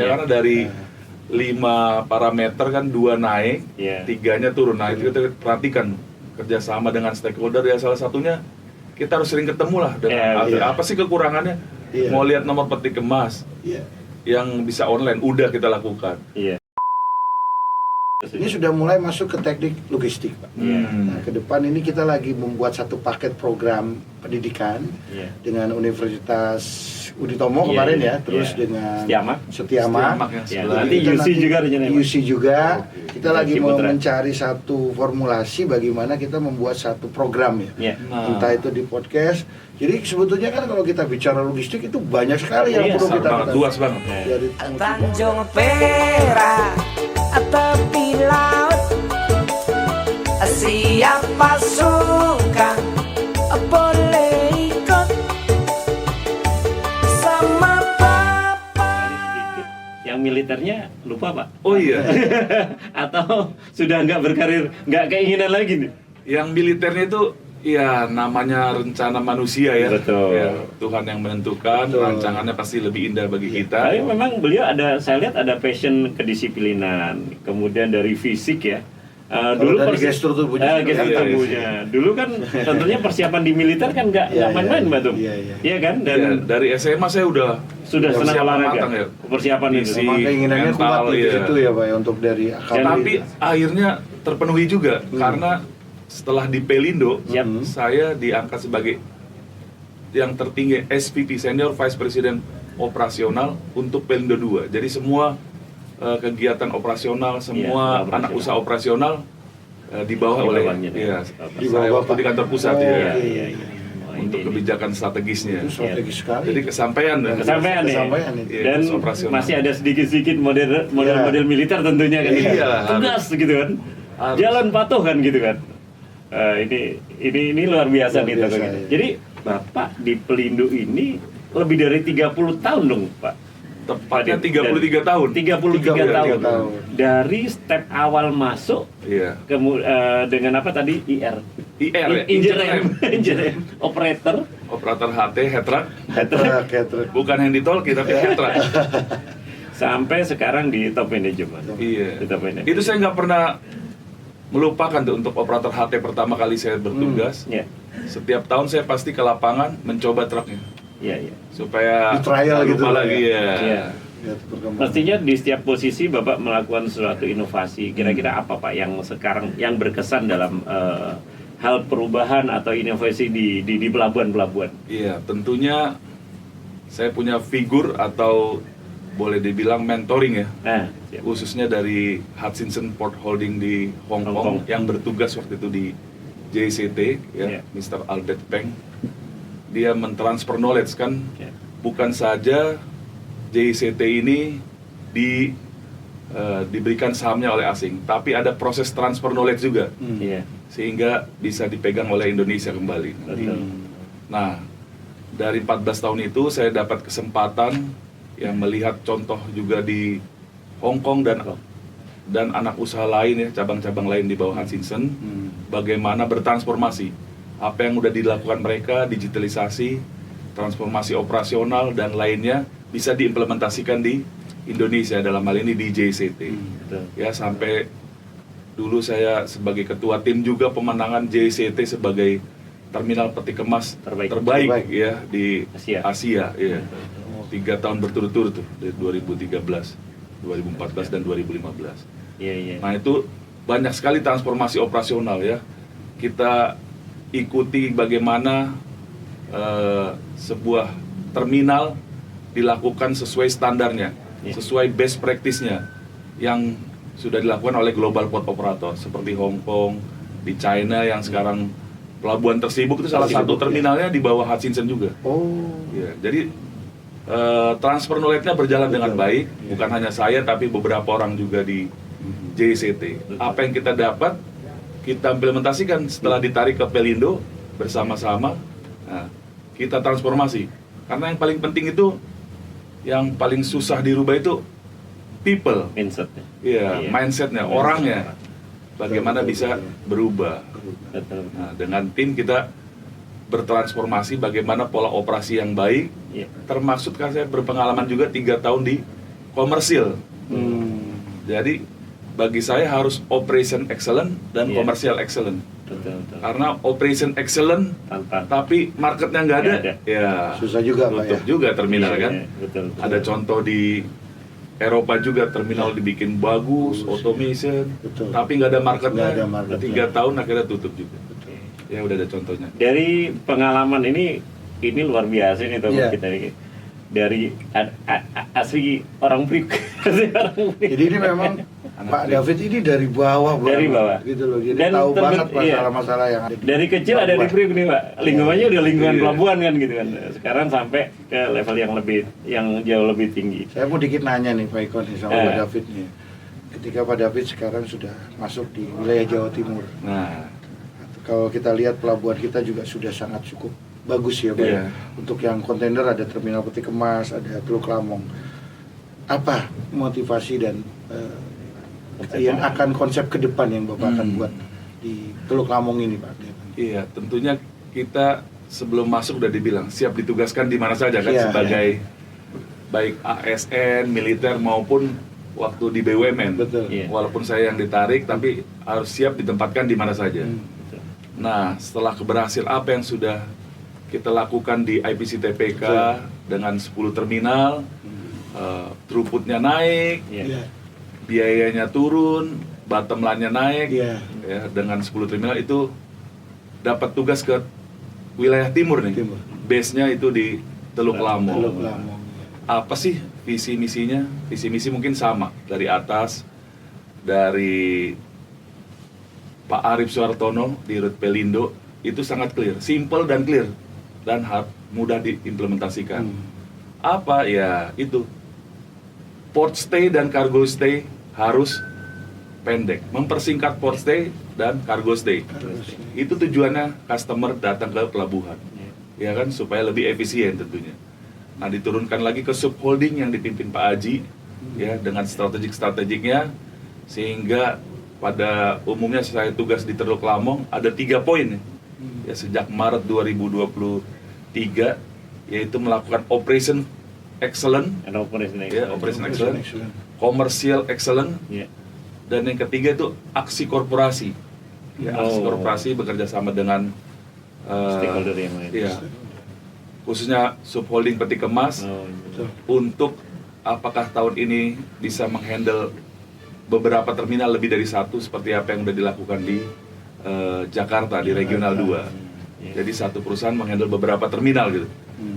Ya, karena dari 5 parameter kan 2 naik, 3-nya turun. Nah, itu kita perhatikan kerjasama dengan stakeholder ya, salah satunya kita harus sering ketemu lah dengan apa sih kekurangannya. Mau lihat nomor peti kemas yang bisa online, udah kita lakukan. Ini sudah mulai masuk ke teknik logistik, Pak. Nah, ke depan ini kita lagi membuat satu paket program pendidikan dengan Universitas Uditomo kemarin ya, terus dengan Setiama. Nanti UC juga rencananya. UC juga. Kita lagi mau mencari satu formulasi bagaimana kita membuat satu program ya. Entah itu di podcast. Jadi sebetulnya kan kalau kita bicara logistik itu banyak sekali yang perlu kita ketahui. Luas banget. Dari Tanjung Perak tepi laut, siapa suka boleh ikut sama bapak. Yang militernya lupa, Pak? Oh iya. Atau sudah nggak berkarir, nggak keinginan lagi nih? Yang militernya itu ya namanya rencana manusia ya. Betul. Ya, Tuhan yang menentukan, rancangannya pasti lebih indah bagi kita. Tapi memang beliau saya lihat ada passion kedisiplinan, kemudian dari fisik ya. Dulu dari gestur tubuhnya. Dulu kan tentunya persiapan di militer kan nggak main-main, Mbak Tum. Iya kan? Dan dari SMA saya sudah senang olahraga. Ya. Persiapan itu. Memang keinginannya kuat di situ ya, Pak, ya, untuk dari akal. Tapi akhirnya terpenuhi juga karena setelah di Pelindo, saya diangkat sebagai yang tertinggi SVP, Senior Vice President Operasional untuk Pelindo 2. Jadi semua kegiatan operasional, semua anak usaha operasional dibawa oleh saya waktu di kantor pusat untuk kebijakan strategisnya. Itu strategis sekali. Jadi kesampaian ya. Dan masih ada sedikit-sedikit model militer tentunya kan. Tugas gitu kan. Jalan patuh kan gitu kan. Ini luar biasa nih Tokoh. Jadi Bapak di Pelindo ini lebih dari 30 tahun dong, Pak. Tepatnya 33 tahun. 33 tahun. Dari step awal masuk dengan apa tadi? Engineer operator HT, head-truck. Bukan handy talkie tapi head-truck. Sampai sekarang di top manajemen. Iya. Itu saya nggak pernah melupakan tuh untuk operator HT pertama kali saya bertugas. Setiap tahun saya pasti ke lapangan mencoba truknya. Supaya trial gitu lagi Pastinya di setiap posisi Bapak melakukan suatu inovasi. Kira-kira apa Pak yang sekarang yang berkesan dalam hal perubahan atau inovasi di pelabuhan-pelabuhan? Iya, tentunya saya punya figur atau boleh dibilang mentoring ya, khususnya dari Hutchinson Port Holding di Hong Kong yang bertugas waktu itu di JCT ya, Mr. Albert Peng. Dia mentransfer knowledge kan, bukan saja JCT ini diberikan sahamnya oleh asing, tapi ada proses transfer knowledge juga, sehingga bisa dipegang oleh Indonesia kembali. Nah, dari 14 tahun itu saya dapat kesempatan yang melihat contoh juga di Hong Kong dan anak usaha lain ya, cabang-cabang lain di bawah Hutchinson, bagaimana bertransformasi. Apa yang sudah dilakukan mereka, digitalisasi, transformasi operasional dan lainnya bisa diimplementasikan di Indonesia, dalam hal ini di JCT. Ya, sampai dulu saya sebagai ketua tim juga pemenangan JCT sebagai terminal peti kemas terbaik ya di Asia ya. 3 tahun berturut-turut tuh, dari 2013, 2014 dan 2015. Nah, itu banyak sekali transformasi operasional ya. Kita ikuti bagaimana sebuah terminal dilakukan sesuai standarnya, sesuai best practice-nya yang sudah dilakukan oleh global port operator seperti Hong Kong, di China yang sekarang pelabuhan tersibuk itu salah satu terminalnya di bawah Hutchinson juga. Jadi transfer knowledge-nya berjalan dengan baik, bukan hanya saya tapi beberapa orang juga di JCT. Apa yang kita dapat, kita implementasikan setelah ditarik ke Pelindo bersama-sama. Nah, kita transformasi. Karena yang paling penting itu, yang paling susah dirubah itu people, mindsetnya, orangnya. Bagaimana bisa berubah. Nah, dengan tim kita bertransformasi bagaimana pola operasi yang baik, termasuk kan saya berpengalaman juga 3 tahun di komersil. Jadi bagi saya harus operation excellent dan commercial excellent. Betul. Karena operation excellent tapi marketnya nggak ada, ya susah juga Pak, tutup ya. juga terminal kan. Betul. Ada contoh di Eropa juga terminal dibikin bagus, automation, tapi nggak ada marketnya. 3 tahun akhirnya tutup juga. Ya udah ada contohnya. Dari pengalaman ini luar biasa nih teman kita ini. Dari asli orang Priuk. Jadi ini memang Pak David ini dari bawah gitu loh. Jadi dan tahu banget masalah-masalah yang ada. Dari kecil ada di Priuk nih Pak. Lingkungannya udah lingkungan pelabuhan kan gitu kan. Sekarang sampai ke level yang jauh lebih tinggi. Saya mau dikit nanya nih Pak Iko nih sama Pak David nih. Ketika Pak David sekarang sudah masuk di wilayah Jawa Timur. Nah, kalau kita lihat pelabuhan kita juga sudah sangat cukup bagus ya Pak. Untuk yang kontainer ada terminal peti kemas, ada Teluk Lamong. Apa motivasi dan yang akan konsep ke depan yang Bapak akan buat di Teluk Lamong ini Pak? Iya, tentunya kita sebelum masuk udah dibilang siap ditugaskan di mana saja kan sebagai baik ASN, militer maupun waktu di BUMN. Betul. Walaupun saya yang ditarik tapi harus siap ditempatkan di mana saja. Nah, setelah keberhasilan apa yang sudah kita lakukan di IPC TPK dengan 10 terminal, throughputnya naik, biayanya turun, bottom line-nya naik, ya, dengan 10 terminal itu dapat tugas ke wilayah timur nih, base-nya itu di Teluk Lamong. Apa sih visi misinya? Visi misi mungkin sama dari atas, dari Pak Arief Suartono di Rut Pelindo itu sangat clear, simple dan clear dan mudah diimplementasikan. Apa ya itu? Port stay dan cargo stay harus pendek, mempersingkat port stay dan cargo stay. Itu tujuannya customer datang ke pelabuhan, ya kan, supaya lebih efisien tentunya. Nah, diturunkan lagi ke subholding yang dipimpin Pak Aji, ya, dengan strategiknya, sehingga pada umumnya saya tugas di Teluk Lamong ada 3 poin ya sejak Maret 2023, yaitu melakukan operation excellent, operation excellent, commercial excellent, dan yang ketiga itu aksi korporasi. Ya, aksi korporasi bekerja sama dengan stakeholder yang lain. Ya, khususnya subholding peti kemas untuk apakah tahun ini bisa menghandle beberapa terminal lebih dari 1 seperti apa yang sudah dilakukan di Jakarta di Regional 2. Jadi satu perusahaan menghandle beberapa terminal gitu,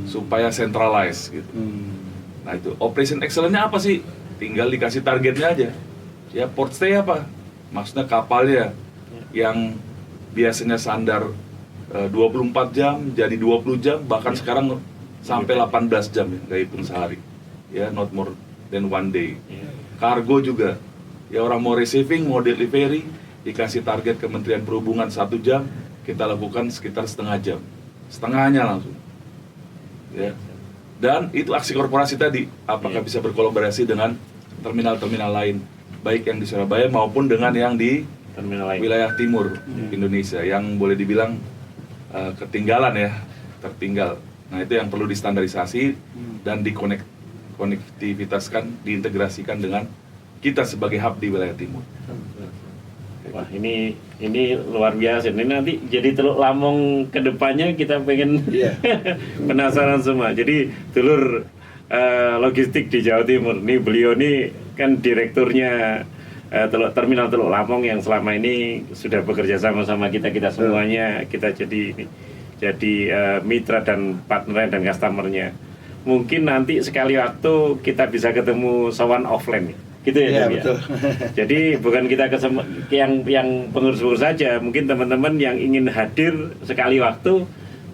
supaya centralize gitu. Nah itu operation excellence-nya apa sih? Tinggal dikasih targetnya aja. Ya, port stay apa? Maksudnya kapalnya yang biasanya sandar 24 jam jadi 20 jam, bahkan sekarang sampai 18 jam ya, nggak hitung sehari. Ya, not more than 1 day. Kargo juga. Ya, orang mau receiving, mau delivery, dikasih target Kementerian Perhubungan 1 jam, kita lakukan sekitar setengah jam, setengahnya langsung. Ya. Dan itu aksi korporasi tadi, apakah bisa berkolaborasi dengan terminal-terminal lain, baik yang di Surabaya maupun dengan yang di wilayah timur Indonesia, yang boleh dibilang ketinggalan ya, tertinggal. Nah itu yang perlu distandarisasi dan dikonektivitaskan, diintegrasikan dengan kita sebagai hub di wilayah timur. Wah ini luar biasa. Ini nanti jadi Teluk Lamong kedepannya kita pengen penasaran semua. Jadi dulur logistik di Jawa Timur. Nih beliau nih kan direkturnya terminal Teluk Lamong yang selama ini sudah bekerja sama kita semuanya. Kita jadi mitra dan partner dan customernya. Mungkin nanti sekali waktu kita bisa ketemu sowan offline. Gitu ya, betul. Jadi bukan kita yang pengurus-pengurus saja, mungkin teman-teman yang ingin hadir sekali waktu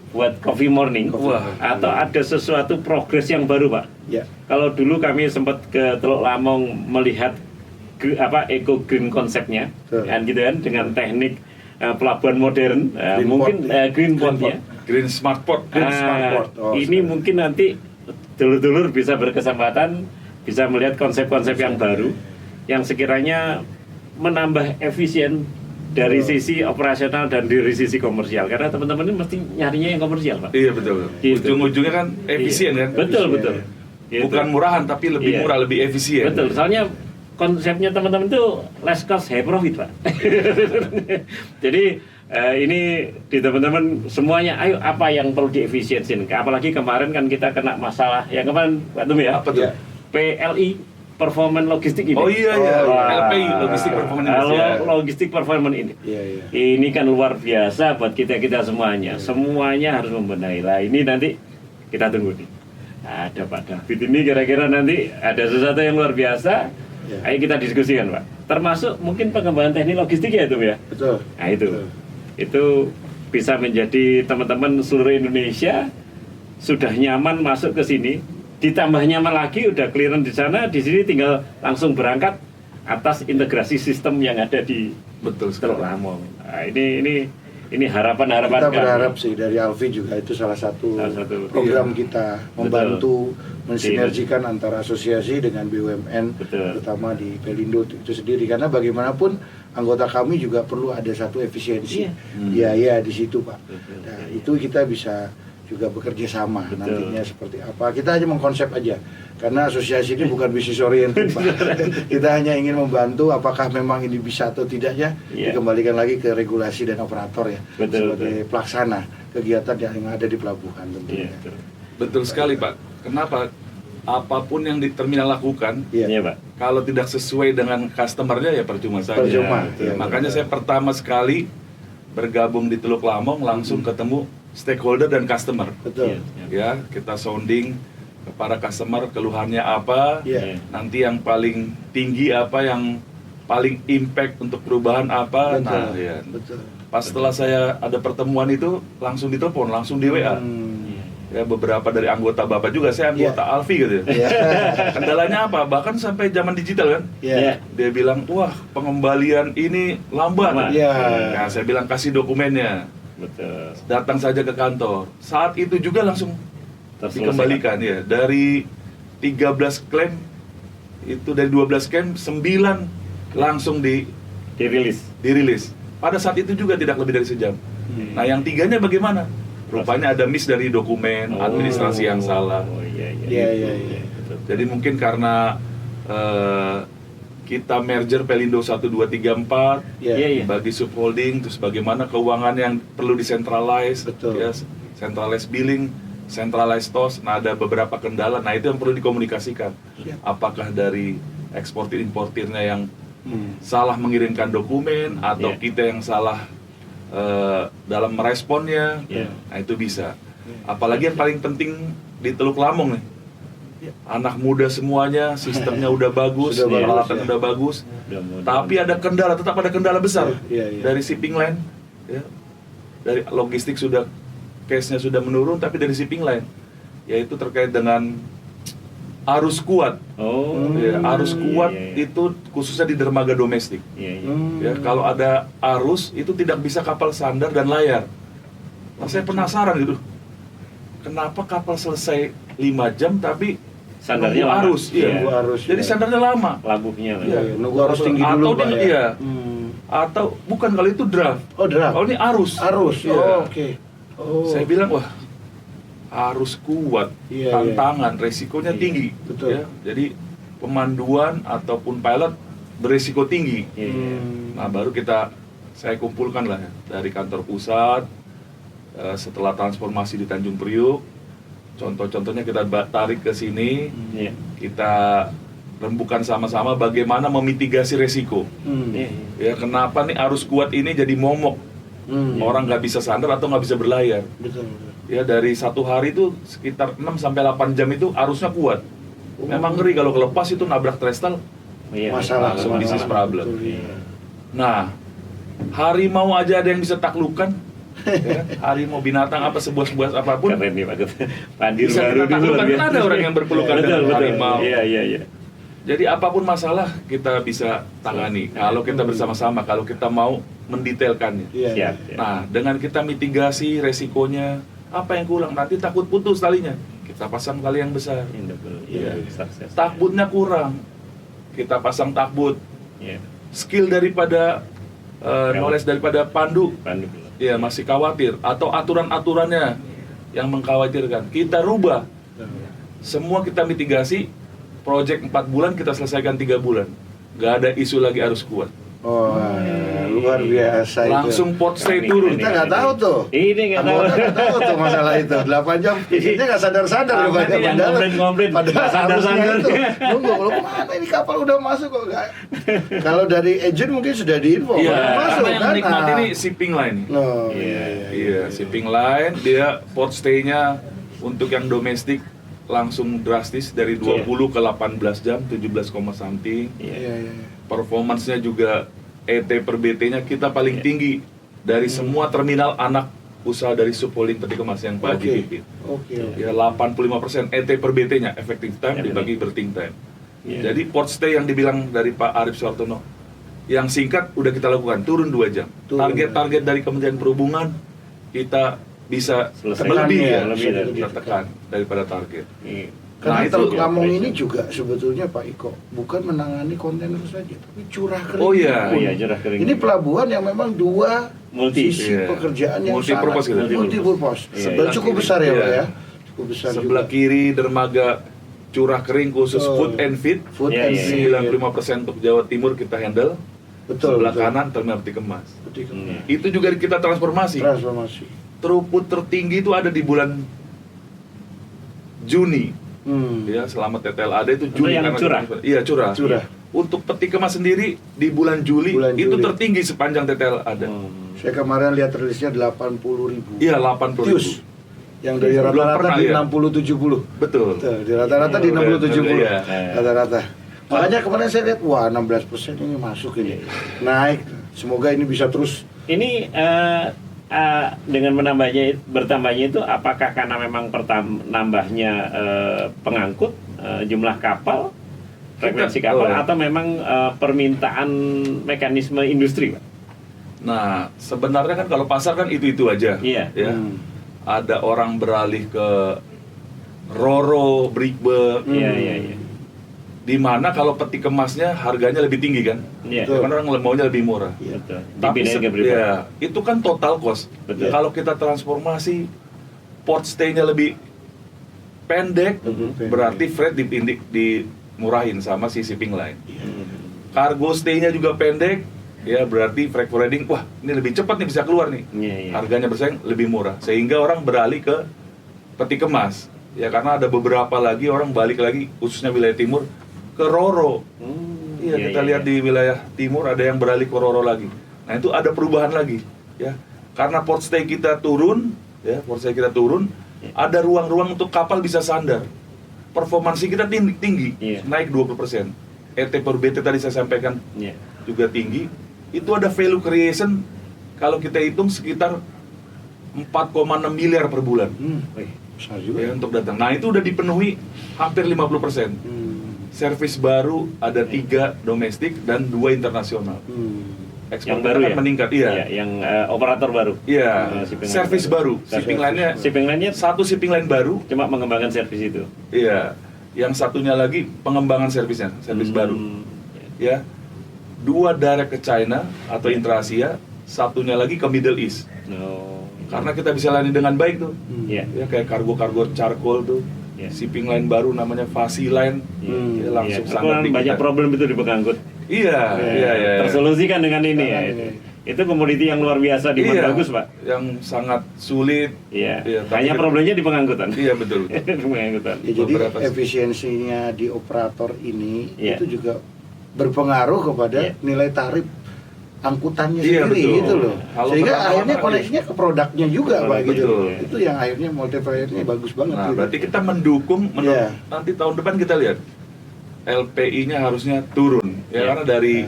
buat coffee morning, atau ada sesuatu progres yang baru, Pak. Ya. Kalau dulu kami sempat ke Teluk Lamong melihat eco green konsepnya, kan gitu kan, dengan teknik pelabuhan modern, mungkin green port ya, green smart port. Ini mungkin nanti dulur-dulur bisa berkesempatan bisa melihat konsep-konsep yang baru yang sekiranya menambah efisien dari sisi operasional dan dari sisi komersial, karena teman-teman ini mesti nyarinya yang komersial, Pak. Iya betul. Gitu. Ujung-ujungnya kan efisien kan. Betul. Gitu. Bukan murahan, tapi lebih murah, lebih efisien. Betul, soalnya konsepnya teman-teman itu less cost, high profit, Pak. Jadi ini di teman-teman semuanya, ayo apa yang perlu diefisiensin. Apalagi kemarin kan kita kena masalah yang kemarin, Pak Tum ya. Apa tuh? PLI, Performance Logistik ini. Oh iya, LPI, Logistik Performance ini. Logistik Performance ini. Ini kan luar biasa buat kita semuanya. Semuanya harus membenahi. Lah ini nanti kita tunggu nih. Ada Pak David ini kira-kira nanti ada sesuatu yang luar biasa. Ayo kita diskusikan, Pak. Termasuk mungkin pengembangan teknik logistik ya itu ya. Betul. Nah itu bisa menjadi teman-teman seluruh Indonesia sudah nyaman masuk ke sini. Ditambah nyaman lagi, udah clearance di sana, di sini tinggal langsung berangkat atas integrasi sistem yang ada di Teluk Lamong. Nah, ini harapan-harapan kita berharap sih dari Alfi juga itu salah satu program kita membantu mensinergikan antara asosiasi dengan BUMN, terutama di Pelindo itu sendiri, karena bagaimanapun anggota kami juga perlu ada satu efisiensi biaya di situ, Pak. Nah, itu kita bisa juga bekerja sama nantinya seperti apa. Kita hanya mengkonsep aja, karena asosiasi ini bukan bisnis oriented, Pak. Kita hanya ingin membantu apakah memang ini bisa atau tidaknya dikembalikan lagi ke regulasi dan operator ya, sebagai pelaksana kegiatan yang ada di pelabuhan tentunya. Betul sekali, Pak. Kenapa? Apapun yang di terminal lakukan, Pak, kalau tidak sesuai dengan customernya ya percuma saja. Makanya saya pertama sekali bergabung di Teluk Lamong langsung ketemu stakeholder dan customer. Betul. Ya, kita sounding kepada customer keluhannya apa, nanti yang paling tinggi apa, yang paling impact untuk perubahan apa. Nah, ya. Pas setelah saya ada pertemuan itu langsung ditelepon, langsung di WA. Ya, beberapa dari anggota Bapak juga, saya anggota Alfi gitu ya. Kendalanya apa? Bahkan sampai zaman digital kan. Dia bilang, wah pengembalian ini lambat. Nah, saya bilang kasih dokumennya. Betul. Datang saja ke kantor. Saat itu juga langsung dikembalikan ya. Dari 13 klaim itu, dari 12 klaim 9 langsung dirilis. Pada saat itu juga tidak lebih dari sejam. Nah, yang 3-nya bagaimana? Rupanya ada miss dari dokumen, administrasi yang salah. Jadi mungkin karena kita merger Pelindo 1, 2, 3, 4 bagi subholding, terus bagaimana keuangan yang perlu disentralize, ya, centralized billing, centralized cost. Nah, ada beberapa kendala. Nah, itu yang perlu dikomunikasikan. Apakah dari eksportir-importirnya yang salah mengirimkan dokumen, atau kita yang salah dalam meresponnya. Nah, itu bisa. Apalagi yang paling penting di Teluk Lamong nih, anak muda semuanya, sistemnya udah bagus, peralatan udah bagus, tapi ada kendala, tetap ada kendala besar dari shipping line, ya. Dari logistik sudah case-nya sudah menurun, tapi dari shipping line, yaitu terkait dengan arus kuat. Arus kuat itu khususnya di dermaga domestik. Ya, kalau ada arus itu tidak bisa kapal sandar dan layar. Nah, saya penasaran gitu, kenapa kapal selesai 5 jam tapi sandarnya arus? Jadi sandarnya lama. Labuhnya. Nunggu arus tinggi dulu, Pak. Atau bukan, kalau itu draft. Draft. Kalau ini arus. Oke. Saya bilang, wah, arus kuat, tantangan, resikonya tinggi. Ya. Jadi pemanduan ataupun pilot beresiko tinggi. Nah, baru saya kumpulkan lah ya, dari kantor pusat, setelah transformasi di Tanjung Priuk, contoh-contohnya kita tarik ke sini, kita rembukan sama-sama bagaimana memitigasi resiko. Ya, kenapa nih arus kuat ini jadi momok, orang nggak bisa sandar atau nggak bisa berlayar. Ya, dari satu hari itu sekitar 6-8 jam itu arusnya kuat. Memang ngeri kalau kelepas itu nabrak trestle, masalah, langsung bisnis problem. Nah, harimau aja ada yang bisa taklukan. Ya, harimau, binatang apa, sebuah apapun. Keren nih, Pak. Pandir bisa baru kita taklukan, kan ada orang yang berpelukan dengan harimau. Iya. Jadi apapun masalah kita bisa tangani kalau kita bersama-sama, kalau kita mau mendetailkannya. Nah, dengan kita mitigasi resikonya, apa yang kurang, nanti takut putus talinya, kita pasang tali yang besar. Takbutnya kurang, kita pasang takbut. Skill daripada knowledge daripada pandu, ya masih khawatir, atau aturan-aturannya yang mengkhawatirkan, kita rubah. semua kita mitigasi. Project 4 bulan kita selesaikan 3 bulan. Nggak ada isu lagi arus kuat. Oh, luar biasa itu. Langsung port stay turun. Kita nggak tahu tuh. Ini nggak tahu. Anggota nggak tahu tuh masalah itu. 8 jam. Kita nggak sadar-sadar. Ngomongin. Padahal Sadar-sadar. itu. Nunggu, kalau kemana ini kapal udah masuk kok nggak? Kalau dari agent mungkin sudah diinfo. Iya, Masuk karena yang kan? menikmati ini shipping line. Oh, Iya, shipping line dia port stay-nya untuk yang domestik langsung drastis dari 20 ke 18 jam, 17, something. Iya. Performance-nya juga ET per BT-nya kita paling tinggi dari semua terminal anak usaha dari subholding Peti Kemas yang Pak Haji pimpin. Oke. Ya 85% ET per BT-nya effective time dibagi berting time. Jadi port stay yang dibilang dari Pak Arief Suartono yang singkat udah kita lakukan turun 2 jam. Target-target dari Kementerian Perhubungan kita bisa lebih kita tekan daripada target. Karena Nah, Teluk itu Lamong ini juga sebetulnya Pak Iko bukan menangani kontainer saja, tapi curah kering. Oh iya, curah kering. Ini pelabuhan yang memang dua sisi pekerjaan yang multipurpose sangat multipurpose. Cukup besar ya Pak ya. Cukup besar sebelah juga. kiri dermaga curah kering khusus food and feed. 95% untuk Jawa Timur kita handle. Sebelah kanan terminal Peti Kemas. Itu juga kita transformasi. Throughput tertinggi itu ada di bulan Juni. Ya, selama TTL ada itu Juni yang curah. Iya, curah. Untuk Peti Kemas sendiri di bulan Juli itu tertinggi sepanjang TTL ada. Saya kemarin lihat rilisnya 80.000. Iya, 80.000. Yang dari rata-rata di 60-70. Betul. Di rata-rata di 60-70. Iya. Rata-rata. Makanya kemarin saya lihat, wah 16% ini masuk ini. Naik. Semoga ini bisa terus. Ini dengan bertambahnya itu apakah karena memang nambahnya pengangkut, jumlah kapal, frekuensi kapal, atau memang permintaan mekanisme industri, Pak? Nah, sebenarnya kan kalau pasar kan itu aja. Iya. Ya. Ada orang beralih ke Roro, Brickberg. Iya. Di mana kalau Peti Kemasnya harganya lebih tinggi kan? Iya. Karena orang maunya lebih murah. Betul. Tapi itu kan total cost. Betul. Kalau kita transformasi port stay-nya lebih pendek, berarti freight dimurahin sama si shipping line. Cargo stay-nya juga pendek, ya berarti freight forwarding, wah ini lebih cepat nih bisa keluar nih. Harganya bersaing lebih murah, sehingga orang beralih ke Peti Kemas. Ya karena ada beberapa lagi orang balik lagi, khususnya wilayah timur, ke Roro. Kita lihat di wilayah timur ada yang beralih ke Roro lagi. Nah itu ada perubahan lagi, ya. Karena port stay kita turun, ada ruang-ruang untuk kapal bisa sandar. Performansi kita tinggi, naik 20%. ET per BT tadi saya sampaikan juga tinggi. Itu ada value creation kalau kita hitung sekitar 4,6 miliar per bulan. Besar juga. Ya, untuk datang. Nah itu udah dipenuhi hampir 50%. Servis baru ada 3 domestik dan 2 internasional. Ekspor yang baru akan meningkat, yang operator baru. Iya. Servis baru. Shipping line-nya satu shipping line baru. Cuma mengembangkan servis itu. Iya. Yang satunya lagi pengembangan servisnya, servis baru. Ya. 2 direct ke China atau intra-Asia, satunya lagi ke Middle East. Karena kita bisa layani dengan baik tuh. Ya kayak kargo-kargo charcoal tuh. Shipping line baru namanya Fasi Line. Langsung sangat banyak problem itu di pengangkut. Iya. Tersolusikan dengan ini ya. Itu komoditi yang luar biasa di bagus, Pak. Yang sangat sulit. Hanya problemnya di pengangkutan. Iya, betul. Pengangkutan. Jadi efisiensinya di operator ini itu juga berpengaruh kepada nilai tarif angkutannya sendiri gitu loh. Sehingga akhirnya koneksinya ke produknya juga Pak gitu. Itu yang akhirnya multiplier-nya bagus banget. Nah, berarti kita mendukung nanti tahun depan kita lihat LPI-nya harusnya turun karena dari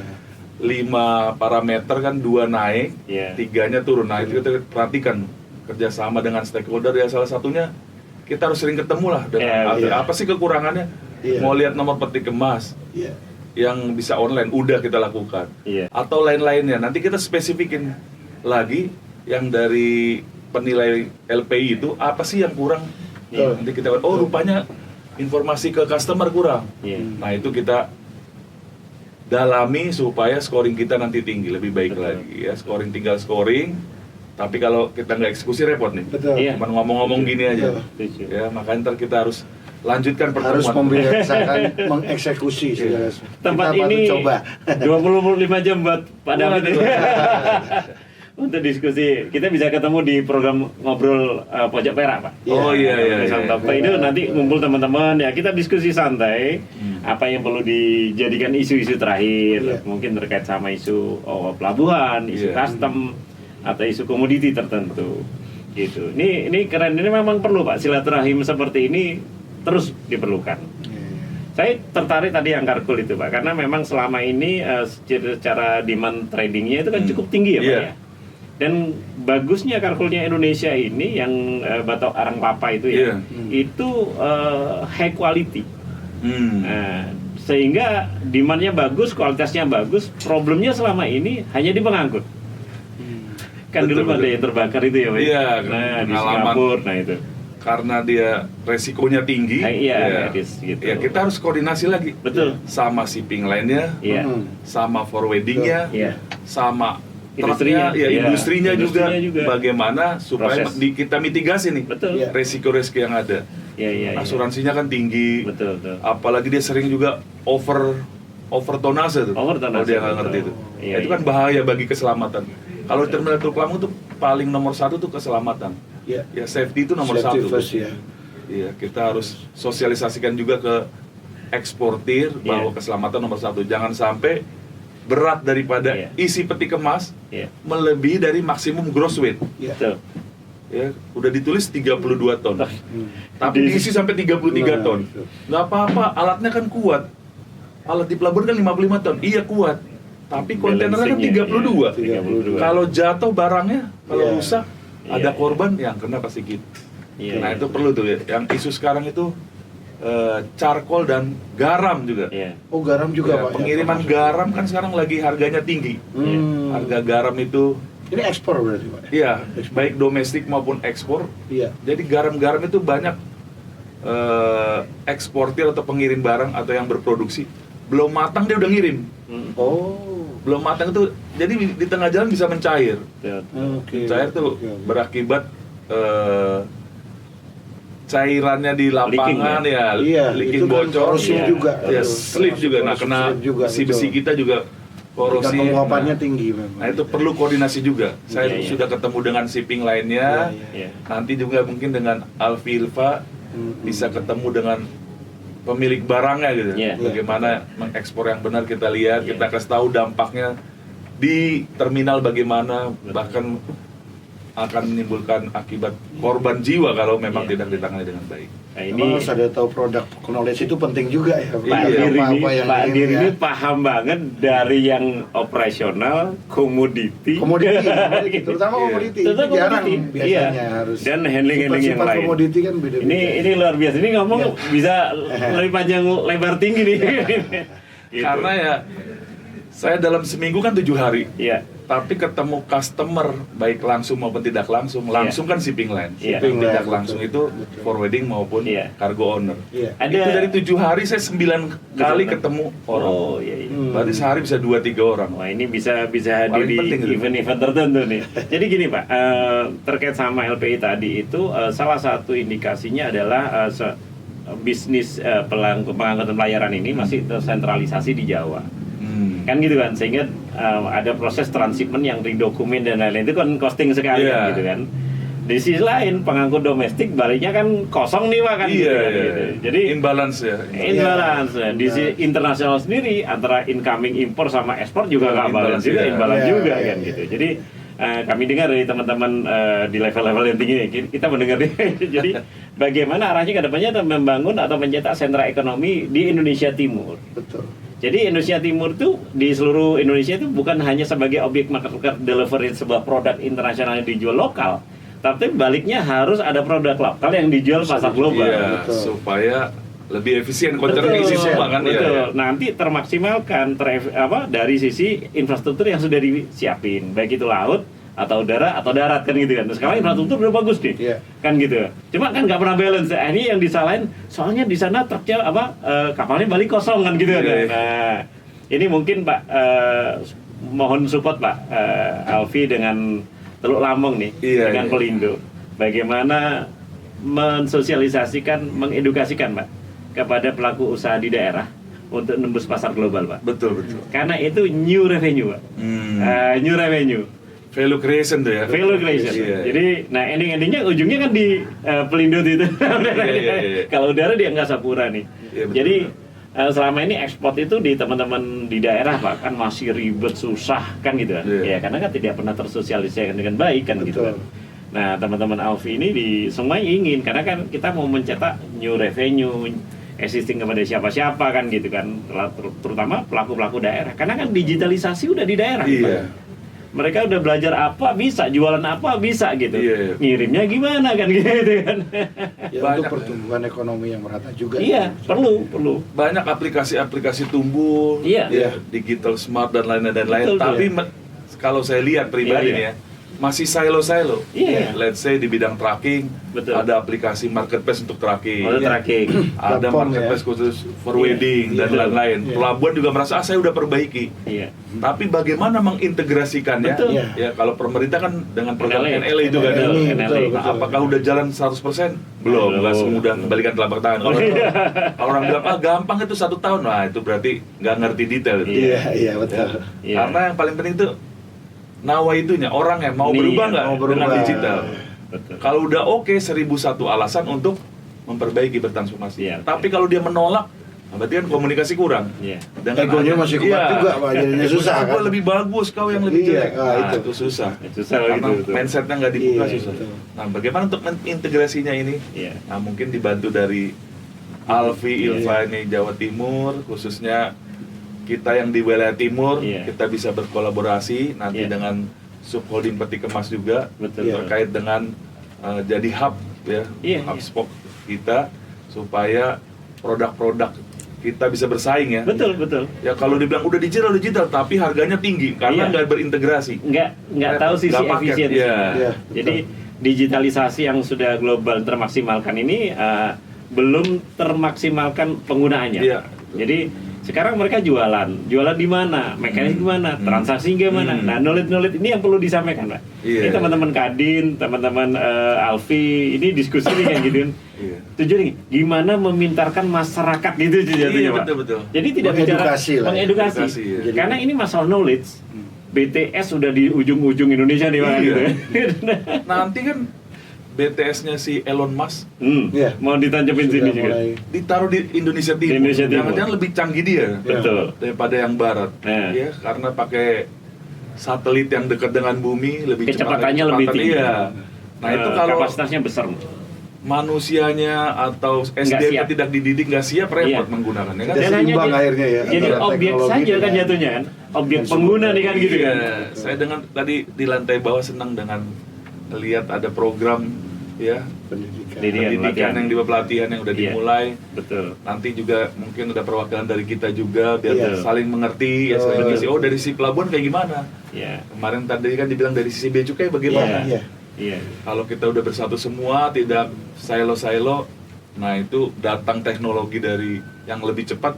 5 parameter kan 2 naik, 3-nya turun. Nah, itu kita perhatikan kerjasama dengan stakeholder ya, salah satunya kita harus sering ketemu lah dengan apa sih kekurangannya. Mau lihat nomor Peti Kemas yang bisa online, udah kita lakukan. Atau lain-lainnya, nanti kita spesifikin lagi yang dari penilai LPI itu apa sih yang kurang. Nanti kita rupanya informasi ke customer kurang. Nah itu kita dalami supaya scoring kita nanti tinggi, lebih baik lagi ya. Tinggal scoring, tapi kalau kita nggak eksekusi repot nih. Cuma ngomong-ngomong gini aja. Ya makanya ntar kita harus lanjutkan pertemuan. Harus membiasakan mengeksekusi segala sesuatu. Tempat Kita ini patut coba 25 jam buat Pak David ini. Untuk diskusi, kita bisa ketemu di program ngobrol pojok perak, Pak. Oh iya. Sampai itu nanti ngumpul teman-teman ya, kita diskusi santai apa yang perlu dijadikan isu-isu terakhir, mungkin terkait sama isu pelabuhan, isu custom atau isu komoditi tertentu. Gitu. Ini keren, ini memang perlu, Pak, silaturahim seperti ini terus diperlukan. Saya tertarik tadi yang Karkul itu, Pak, karena memang selama ini secara demand tradingnya itu kan cukup tinggi ya, Pak ya. Dan bagusnya Karkulnya Indonesia ini yang batok arang papa itu ya, itu high quality. Sehingga demandnya bagus, kualitasnya bagus. Problemnya selama ini hanya di pengangkut. Kan betul, dulu ada yang terbakar itu ya, Pak. Iya, di Singapura, nah itu. Karena dia resikonya tinggi, gitu. Ya kita harus koordinasi lagi. Betul. Sama shipping line-nya, sama forwarding-nya, sama industrinya, industrinya juga. Bagaimana supaya kita mitigasi nih resiko-resiko yang ada. Asuransinya kan tinggi, betul. Apalagi dia sering juga over tonase tuh. Kalau dia nggak ngerti itu, itu kan bahaya bagi keselamatan. Kalau terminal truk Lampung tuh paling nomor 1 tuh keselamatan. Ya safety itu nomor 1. Iya, kita harus sosialisasikan juga ke eksportir bahwa keselamatan nomor 1. Jangan sampai berat daripada isi peti kemas melebihi dari maksimum gross weight. Ya, udah ditulis 32 ton. Tapi diisi sampai 33 ton. Nggak apa-apa, alatnya kan kuat. Alat di pelabuhan kan 55 ton. Iya kuat. Tapi kontainernya kan 32. Kalau jatuh barangnya, kalau rusak, ada korban yang kena pasti gitu. Nah, itu perlu tuh ya. Yang isu sekarang itu charcoal dan garam juga. Oh, garam juga, Pak. Pengiriman garam kan sekarang lagi harganya tinggi. Harga garam itu ini ekspor berarti, Pak? Iya, baik domestik maupun ekspor. Jadi garam-garam itu banyak eksportir atau pengirim barang atau yang berproduksi belum matang dia udah ngirim. Belum matang itu jadi di tengah jalan bisa mencair. Mencair tuh berakibat cairannya di lapangan leaking bocor, juga, slip juga. Nah, kena besi kita juga korosi. Penguapannya tinggi memang. Nah, itu perlu koordinasi juga. Saya sudah ketemu dengan shipping lainnya. Nanti juga mungkin dengan Alfilva bisa ketemu dengan pemilik barangnya gitu. Bagaimana mengekspor yang benar kita lihat, kita kasih tahu dampaknya di terminal bagaimana, bahkan akan menimbulkan akibat korban jiwa kalau memang tidak ditangani dengan baik. Nah, ini harus ada tahu produk knowledge itu penting juga ya. Pak Dir ini paham banget dari yang operasional, komoditi, terutama komoditi. Itu jarang biasanya harus. Dan handling yang lain. Komoditi kan beda-beda. Ini luar biasa. Ini ngomong bisa lebih panjang lebar tinggi nih. Gitu. Karena ya saya dalam seminggu kan 7 hari. Tapi ketemu customer baik langsung maupun tidak langsung kan shipping line. Tidak langsung itu forwarding maupun cargo owner. Itu dari 7 hari saya 9 kali ketemu orang. Berarti sehari bisa 2-3 orang. Wah, ini bisa hadir di event-event tertentu nih. Jadi gini, Pak, terkait sama LPI tadi itu salah satu indikasinya adalah bisnis pengangkutan pelayaran ini masih tersentralisasi di Jawa. Kan gitu kan, sehingga ada proses transshipment yang redokumen dan lain-lain itu kan costing sekali kan, gitu kan. Di sisi lain pengangkut domestik baliknya kan kosong nih, Pak, kan. Gitu. Jadi imbalance ya. Di sisi internasional sendiri antara incoming impor sama ekspor juga nggak balance juga, imbalance juga kan gitu. Jadi kami dengar dari teman-teman di level-level yang tinggi, kita mendengar jadi bagaimana arahnya ke depannya membangun atau mencetak sentra ekonomi di Indonesia Timur. Betul. Jadi Indonesia Timur itu di seluruh Indonesia itu bukan hanya sebagai objek market delivery sebuah produk internasional yang dijual lokal, tapi baliknya harus ada produk lokal yang dijual pasar global. Supaya lebih efisien kontribusi semua kan. Nanti termaksimalkan dari sisi infrastruktur yang sudah disiapin, baik itu laut atau udara atau darat kan gitu kan. Terus sekarang infrastruktur udah bagus nih, kan gitu. Cuma kan nggak pernah balance. Ini yang disalahin soalnya di sana truknya kapalnya balik kosong kan gitu. Nah, ini mungkin Pak mohon support Pak Alfi dengan Teluk Lampung nih dengan Pelindo. Bagaimana mensosialisasikan, mengedukasikan, Pak, kepada pelaku usaha di daerah untuk nembus pasar global, Pak. Betul. Karena itu new revenue, Pak. New revenue. Value creation tuh ya. Value creation. Iya. Jadi, nah ending-endingnya ujungnya kan di pelindung itu. Iya. Kalau udara di Angkasa Pura nih. Iya, betul, Jadi selama ini ekspor itu di teman-teman di daerah, Pak, kan masih ribet, susah kan gitu kan. Iya. Ya karena kan tidak pernah tersosialisasikan dengan baik kan gitu kan. Nah, teman-teman Alfi ini semua ingin, karena kan kita mau mencetak new revenue existing kepada siapa-siapa kan gitu kan, terutama pelaku-pelaku daerah, karena kan digitalisasi udah di daerah. Iya. Mereka udah belajar apa bisa, jualan apa bisa gitu. Iya. Ngirimnya gimana kan gitu kan. Ya, Banyak, untuk pertumbuhan ekonomi yang merata juga. Iya, perlu. Banyak aplikasi-aplikasi tumbuh, Iya. ya, digital smart dan lain-lain. Betul, Tapi iya. kalau saya lihat pribadi Iya. nih ya, masih silo-silo. Iya. Let's say di bidang tracking, Betul. ada aplikasi marketplace untuk tracking. Mau tracking. Ada Platform, marketplace ya. khusus forwarding dan Iya. lain-lain. Iya. Pelabuhan juga merasa saya udah perbaiki. Iya. Tapi bagaimana mengintegrasikannya? Betul. Ya, kalau pemerintah kan dengan program NLA. NLA itu kan. NLA, NLA. betul, Nah, betul. apakah udah jalan 100%? Belum, nggak semudah kembalikan telapak tangan. Kalau orang bilang, gampang itu 1 tahun, nah itu berarti nggak ngerti detail. itu. Iya, betul. Iya. Karena yang paling penting itu nawa itunya, orangnya mau Nih, berubah nggak mau dengan berubah. digital. Betul. Kalau udah oke, 1001 alasan untuk memperbaiki, bertransformasi. Iya. Tapi kalau dia menolak, nah berarti kan komunikasi kurang. Iya. Egonya masih kuat juga, Pak, jadinya susah, Gue kan? lebih bagus, kau yang lebih Iya, jelek. Nah, itu. itu susah. Susah Karena gitu, betul. mindsetnya nggak dibuka, Iya, susah. betul. Nah, bagaimana untuk mengintegrasinya ini? Iya. Nah, mungkin dibantu dari Alfi, Ilva ini Jawa Timur, khususnya kita yang di wilayah timur, Iya. kita bisa berkolaborasi nanti Iya. dengan subholding peti kemas juga, Betul. Iya. terkait dengan jadi hub ya, Iya, hub iya. spot kita, supaya produk-produk kita bisa bersaing ya. Betul. Ya kalau dibilang udah digital, tapi harganya tinggi karena Iya. nggak berintegrasi. Nggak tahu sisi Nggak paket, efisien. iya. Iya. Jadi digitalisasi yang sudah global termaksimalkan ini belum termaksimalkan penggunaannya. Iya. Jadi sekarang mereka jualan di mana, mekanis gimana, transaksi gimana. Nah, knowledge ini yang perlu disampaikan, Pak. Iya. Ini teman-teman Kadin, teman-teman Alfi, ini diskusi nih kayak gitu. Iya. Tujuannya gimana memintarkan masyarakat gitu jadinya, Iya, Pak. betul. Jadi tidak bicara Mengedukasi lah ya. mengedukasi. Edukasi, ya. Jadi- Karena ini masalah knowledge. BTS sudah di ujung-ujung Indonesia nih, Pak, Iya. gitu. Nanti kan BTS-nya si Elon Musk Iya. Mau ditancepin Sudah sini juga. mulai. ditaruh di Indonesia Timur. Indonesia Timur. Jangan-jangan lebih canggih dia Betul. daripada yang barat. Nah. Ya, karena pakai satelit yang dekat dengan bumi lebih cepat. Kecepatannya lebih tinggi. Iya. Nah, itu kalau kapasitasnya besar. manusianya atau SDM siap. tidak dididik, nggak siap, repot Iya. menggunakannya kan. Tidak Dan hanya seimbang dia- akhirnya ya, Jadi antara objek teknologi saja kan dengan- jatuhnya kan. Objek dan pengguna nih kan gitu kan. Iya. Saya dengan tadi di lantai bawah senang dengan lihat ada program ya pendidikan. pendidikan pelatihan. yang di pelatihan yang udah Iya. dimulai. Betul. Nanti juga mungkin ada perwakilan dari kita juga biar Iya. saling mengerti ya, saling Betul. ngisi. Oh, dari sisi pelabuhan kayak gimana? Iya. Kemarin tadi kan dibilang dari sisi bea cukai bagaimana? Iya. Iya. Kalau kita udah bersatu semua, tidak silo-silo, nah itu datang teknologi dari yang lebih cepat,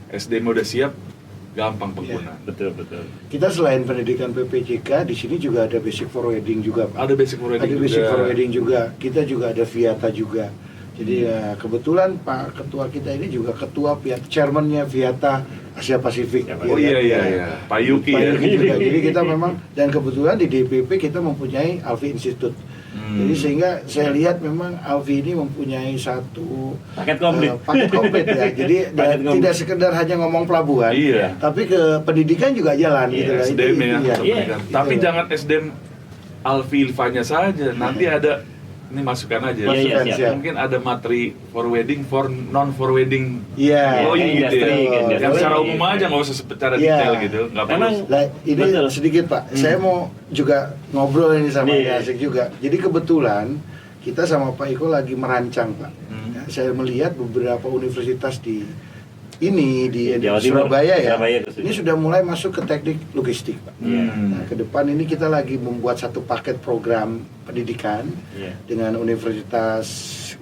SDM udah siap, gampang pengguna. Betul. Kita selain pendidikan PPJK, di sini juga ada basic forwarding juga, Pak. Ada basic forwarding Ada basic juga. forwarding juga. Kita juga ada Viata juga. Jadi ya, kebetulan Pak Ketua kita ini juga ketua chairman-nya Viata Asia Pasifik. Oh Ya, iya, ya. Pak Yuki Pak ya. Yuki juga. Jadi kita memang, dan kebetulan di DPP kita mempunyai Alfi Institute. Jadi sehingga saya lihat memang Alfi ini mempunyai satu Paket komplit. paket komplit ya. Jadi Paket komplit. tidak sekedar hanya ngomong pelabuhan, Iya. tapi ke pendidikan juga jalan Iya, gitu lah. SDM ya. Iya. untuk Iya. pendidikan. Gitu Tapi lah. jangan SDM Alfi Ilfanya saja. Nanti ada, ini masukan aja. Iya, iya, Masukan, siap. siap. Mungkin ada materi forwarding for non forwarding. Iya. Oh iya gitu ya. Industri, industri. Yang secara umum aja, nggak usah secara Iya. detail gitu. Nggak perlu. Memang Lah, ini Betul. sedikit Pak, saya mau juga ngobrol ini sama Iya. Asik juga. Jadi kebetulan kita sama Pak Iko lagi merancang Pak. Ya, saya melihat beberapa universitas di Jawa Timur, Surabaya ya. Surabaya khususnya. Ini sudah mulai masuk ke teknik logistik Pak. Iya. Nah, ke depan ini kita lagi membuat satu paket program pendidikan dengan Universitas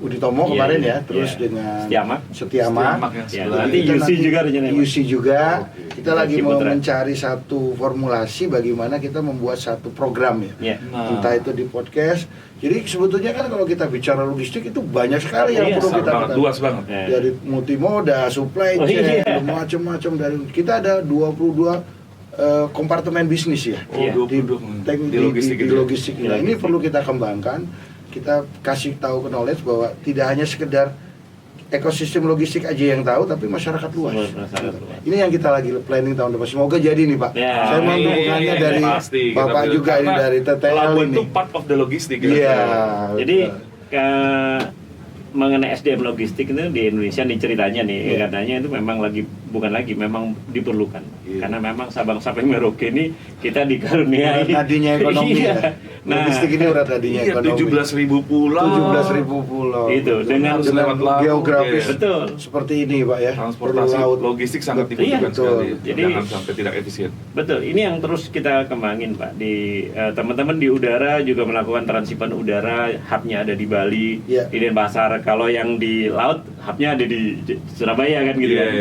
Uditomo kemarin ya, terus dengan Setiamak. Nanti UC juga rencananya. UC juga. Kita lagi mau mencari satu formulasi bagaimana kita membuat satu program ya. Entah itu di podcast. Jadi sebetulnya kan kalau kita bicara logistik itu banyak sekali yang perlu kita ketahui. Luas banget. Dari multimoda, supply chain, macam-macam dari kita ada 22 kompartemen bisnis ya. Di logistik. Nah, ini perlu kita kembangkan. Kita kasih tahu ke knowledge bahwa tidak hanya sekedar ekosistem logistik aja yang tahu, tapi masyarakat luas. Ini yang kita lagi planning tahun depan. Semoga jadi nih Pak. Saya mau dukungannya dari Bapak juga ini dari TTL ini. Itu part of the logistik. Jadi mengenai SDM logistik itu di Indonesia nih ceritanya nih, katanya itu memang memang diperlukan. Karena memang Sabang sampai Merauke ini kita dikaruniai nadinya ekonomi. Logistik ini urat nadinya ekonomi. 17.000 pulau. 17.000 pulau. Itu dengan geografis betul. Seperti ini Pak ya. Transportasi logistik sangat dibutuhkan sekali. Jadi jangan sampai tidak efisien. Betul. Ini yang terus kita kembangin Pak. Di teman-teman di udara juga melakukan transipan udara, hubnya ada di Bali, di Denpasar. Kalau yang di laut, hubnya ada di Surabaya kan gitu kan.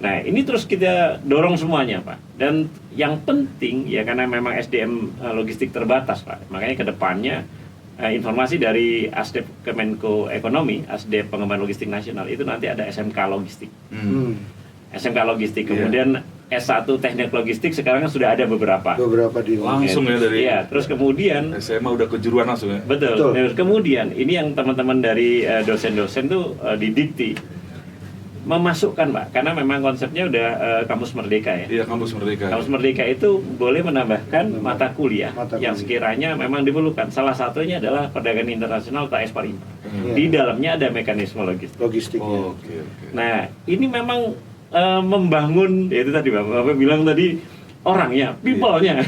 Nah ini terus kita dorong semuanya Pak. Dan yang penting ya karena memang SDM logistik terbatas Pak. Makanya kedepannya informasi dari Asdep Kemenko Ekonomi, Asdep Pengembangan Logistik Nasional itu nanti ada SMK Logistik. SMK Logistik. Kemudian S1 Teknik Logistik sekarang kan sudah ada beberapa di langsung ya dari. Terus kemudian SMA udah kejuruan langsung ya. Betul. Terus kemudian ini yang teman-teman dari dosen-dosen tuh didikti memasukkan Pak, karena memang konsepnya udah kampus merdeka ya. Iya, kampus merdeka. Kampus merdeka itu boleh menambahkan mata kuliah yang sekiranya memang diperlukan. Salah satunya adalah perdagangan internasional atau ekspor impor. Di dalamnya ada mekanisme logistik. Nah, ini memang membangun, ya itu tadi Bapak bilang tadi orangnya, people-nya.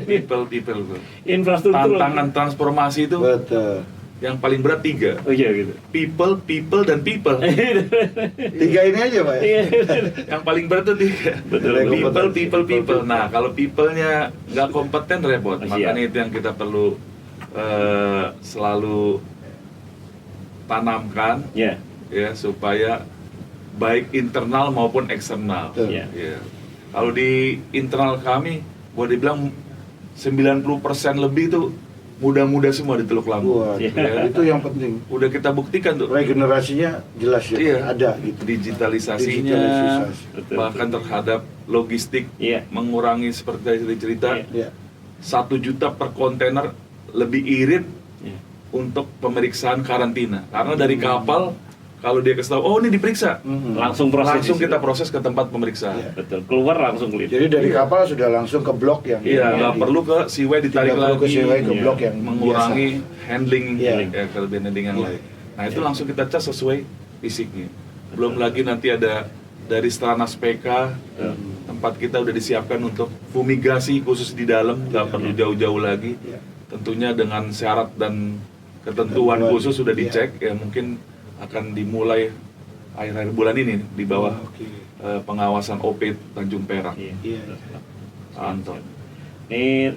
People. Infrastruktur. Tantangan transformasi itu. Betul. Yang paling berat 3. Oh iya gitu. People dan people. 3 ini aja Pak ya. Yang paling berat itu 3. Betul. People. Nah, kalau people-nya nggak kompeten repot. Makanya itu yang kita perlu selalu tanamkan ya supaya baik internal maupun eksternal. Kalau di internal kami boleh dibilang 90% lebih itu muda-muda semua di Teluk Lambung. Itu yang penting. Udah kita buktikan tuh. Regenerasinya jelas ya, ada gitu. Digitalisasinya, bahkan terhadap logistik, mengurangi seperti tadi cerita. 1 juta per kontainer lebih irit untuk pemeriksaan karantina. Karena dari kapal kalau dia kasih tahu, oh ini diperiksa, langsung kita proses ke tempat pemeriksaan. Betul, keluar langsung clear. Jadi dari kapal sudah langsung ke blok yang nggak perlu ke seaway ditarik lagi, ke blok yang mengurangi handling, kelebihan handling yang lain. Nah itu langsung kita cas sesuai fisiknya. Belum lagi nanti ada dari Stranas PK, tempat kita udah disiapkan untuk fumigasi khusus di dalam, nggak perlu jauh-jauh lagi. Tentunya dengan syarat dan ketentuan khusus sudah dicek, ya mungkin akan dimulai akhir-akhir bulan ini di bawah pengawasan OP Tanjung Perak. Anton. Ini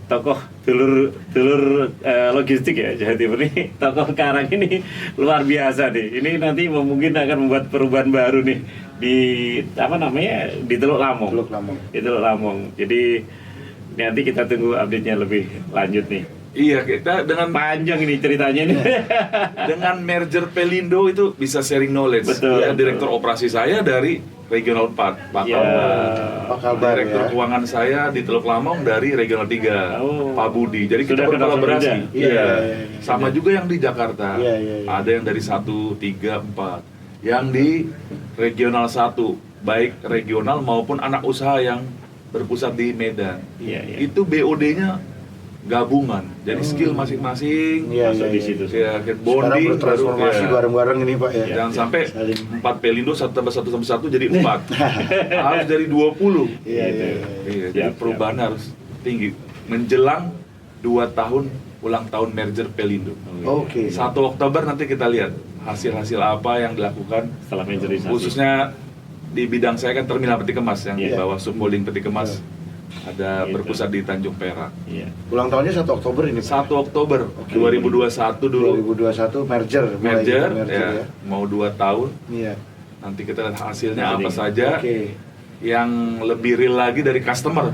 tokoh dulur logistik ya Jawa Timur ini, tokoh Karang ini luar biasa nih. Ini nanti mungkin akan membuat perubahan baru nih di di Teluk Lamong. Di Teluk Lamong. Jadi nanti kita tunggu update-nya lebih lanjut nih. Iya, kita dengan panjang ini ceritanya nih. Dengan merger Pelindo itu bisa sharing knowledge. Betul. Direktur operasi saya dari Regional 4, Pak Kalbar. Direktur keuangan saya di Teluk Lamong dari Regional 3, Pak Budi. Jadi kita berkolaborasi. Sama juga yang di Jakarta. Ada yang dari 1, 3, 4. Yang di Regional 1, baik regional maupun anak usaha yang berpusat di Medan. Itu BOD-nya gabungan, jadi skill masing-masing masuk di situ. Bonding bertransformasi bareng-bareng ini Pak ya. Jangan sampai 4 Pelindo 1 tambah 1 tambah 1 jadi 4. Harus dari 20. Jadi perubahan harus tinggi. Menjelang 2 tahun ulang tahun merger Pelindo. 1 Oktober nanti kita lihat hasil-hasil apa yang dilakukan setelah mergerisasi. Khususnya di bidang saya kan terminal peti kemas yang di bawah subholding peti kemas. Ada Gitu. berpusat di Tanjung Perak. Iya. Ulang tahunnya 1 Oktober ini. 1 Oktober Oke. 2021 dulu. 2021 merger. mulai Merger, merger ya, mau 2 tahun. Iya. Nanti kita lihat hasilnya Nanti. apa saja. Oke. Yang lebih real lagi dari customer.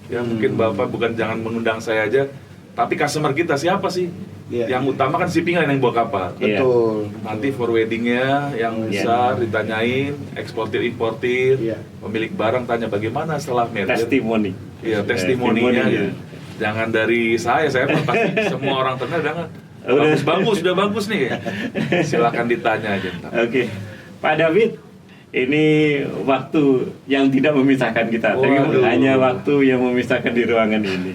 Ya mungkin Bapak bukan jangan mengundang saya aja, tapi customer kita siapa sih? Iya. Yang utama kan shipping yang bawa kapal. Iya. Betul. Nanti forwardingnya yang Iya. besar ditanyain, eksportir importir, Iya. pemilik barang tanya bagaimana setelah merger. Testimoni. Iya, testimoninya. Testimoninya. Gitu. Jangan dari saya mah pasti semua orang kenal jangan. Udah. Bagus, sudah bagus nih. Silakan ditanya aja. Oke, Pak David, ini waktu yang tidak memisahkan kita, tapi Waduh. hanya waktu yang memisahkan di ruangan ini.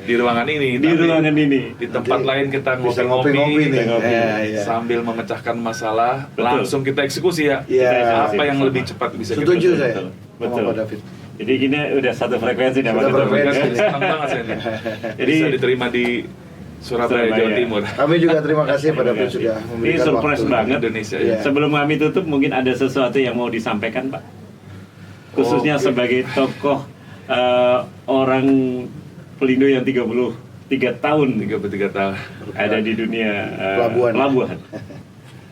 Di ruangan ini, Di tapi ruangan ini. di tempat Nanti lain kita bisa ngopi-ngopi ngopi-ngopi nih. ngopi. Iya. sambil memecahkan masalah, Betul. langsung kita eksekusi ya. Iya. Apa yang lebih cepat bisa Setuju kita saya. Betul. Sama Pak David. Jadi gini udah satu frekuensi nih, Pak Satu David. frekuensi. Senang banget saya nih. Jadi Bisa diterima di Surabaya, Surabaya. Jawa Timur. Kami juga terima kasih Pak David sudah Ini memberikan surprise waktu. banget. Indonesia Iya. ya. Sebelum kami tutup, mungkin ada sesuatu yang mau disampaikan, Pak? Khususnya Oke. sebagai tokoh orang Pelindo yang 33 tahun 33 tahun. ada di dunia Pelabuhan.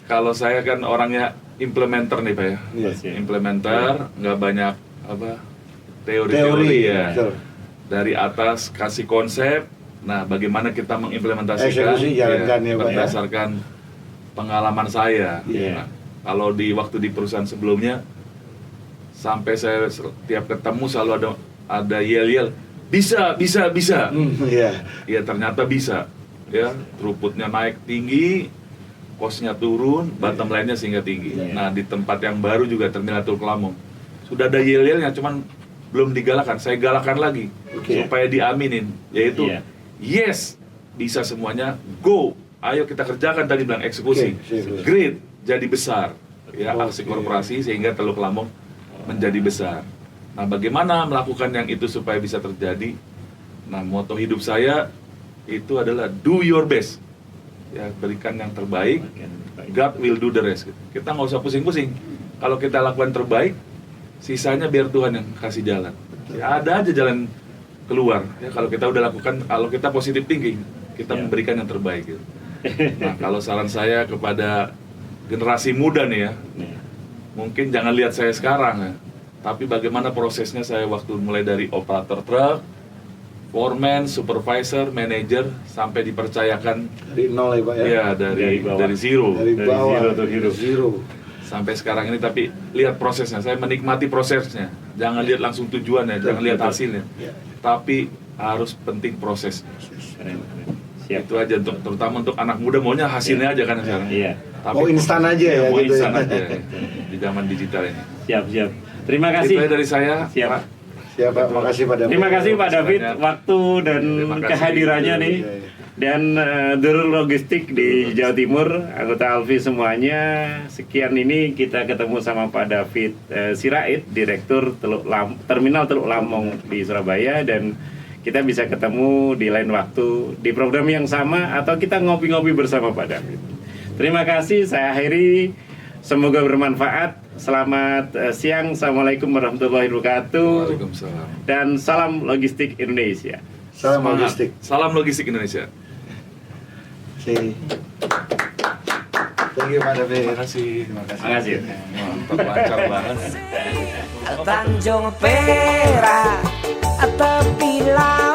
Kalau saya kan orangnya implementer nih Pak ya. Iya. Implementer, nggak banyak apa Teori teori-teori ya. betul. Dari atas kasih konsep, nah bagaimana kita mengimplementasikan Eksekusi jalankan ya, Pak, ya. berdasarkan pengalaman saya. Iya. Nah, kalau di waktu di perusahaan sebelumnya, sampai saya tiap ketemu selalu ada yel-yel, bisa. Iya. Ya ternyata bisa, ya throughputnya naik tinggi, cost-nya turun, bottom line-nya sehingga tinggi. Iya. Nah di tempat yang baru juga Terminal Teluk Lamong sudah ada yel-yelnya, cuman belum digalakan. Saya galakan lagi Oke. supaya diaminin, yaitu Iya. yes bisa semuanya, go, ayo kita kerjakan tadi bilang eksekusi, Oke, sip. great, jadi besar, ya Oke. aksi korporasi sehingga Teluk Lamong menjadi besar. Nah, bagaimana melakukan yang itu supaya bisa terjadi? Nah, moto hidup saya itu adalah do your best. Ya, berikan yang terbaik. God will do the rest. Kita nggak usah pusing-pusing. Kalau kita lakukan terbaik, sisanya biar Tuhan yang kasih jalan. Ya, ada aja jalan keluar. Ya, kalau kita udah lakukan, kalau kita positive thinking, kita Ya. memberikan yang terbaik. Gitu. Nah, kalau saran saya kepada generasi muda nih ya, Nih. mungkin jangan lihat saya sekarang ya, tapi bagaimana prosesnya saya waktu mulai dari operator truk, foreman, supervisor, manager, sampai dipercayakan Dari nol ya Pak ya. ya Dari dari bawah. dari zero Dari Dari bawah. zero to hero. Zero. sampai sekarang ini. Tapi lihat prosesnya, saya menikmati prosesnya. Jangan lihat langsung tujuannya, jangan lihat betul. hasilnya, Ya. tapi harus penting proses. Keren, keren. Siap. Itu aja untuk terutama untuk anak muda maunya hasilnya aja kan sekarang. Iya. Tapi Mau instan aja ya, mau gitu instan ya. aja di zaman digital ini. Siap. Terima Itu kasih. aja dari saya. Siap. Pak. Siap Pak, makasih Pak David. Terima kasih Pak David Banyak. waktu dan Terima kasih. kehadirannya nih. Iya, iya. Dan Dirut Logistik di Jawa Timur, anggota Alfi semuanya. Sekian ini kita ketemu sama Pak David Sirait, Direktur Terminal Teluk Lamong di Surabaya, dan kita bisa ketemu di lain waktu di program yang sama atau kita ngopi-ngopi bersama Pak David. Terima kasih, saya akhiri. Semoga bermanfaat. Selamat siang. Assalamualaikum warahmatullahi wabarakatuh. Waalaikumsalam. Dan salam logistik Indonesia. Salam Semangat. logistik. Salam logistik Indonesia. Thank you Pak David. Terima kasih. Terima kasih. Terima kasih. Mantap, lancar banget. Tanjung Perak tepi laut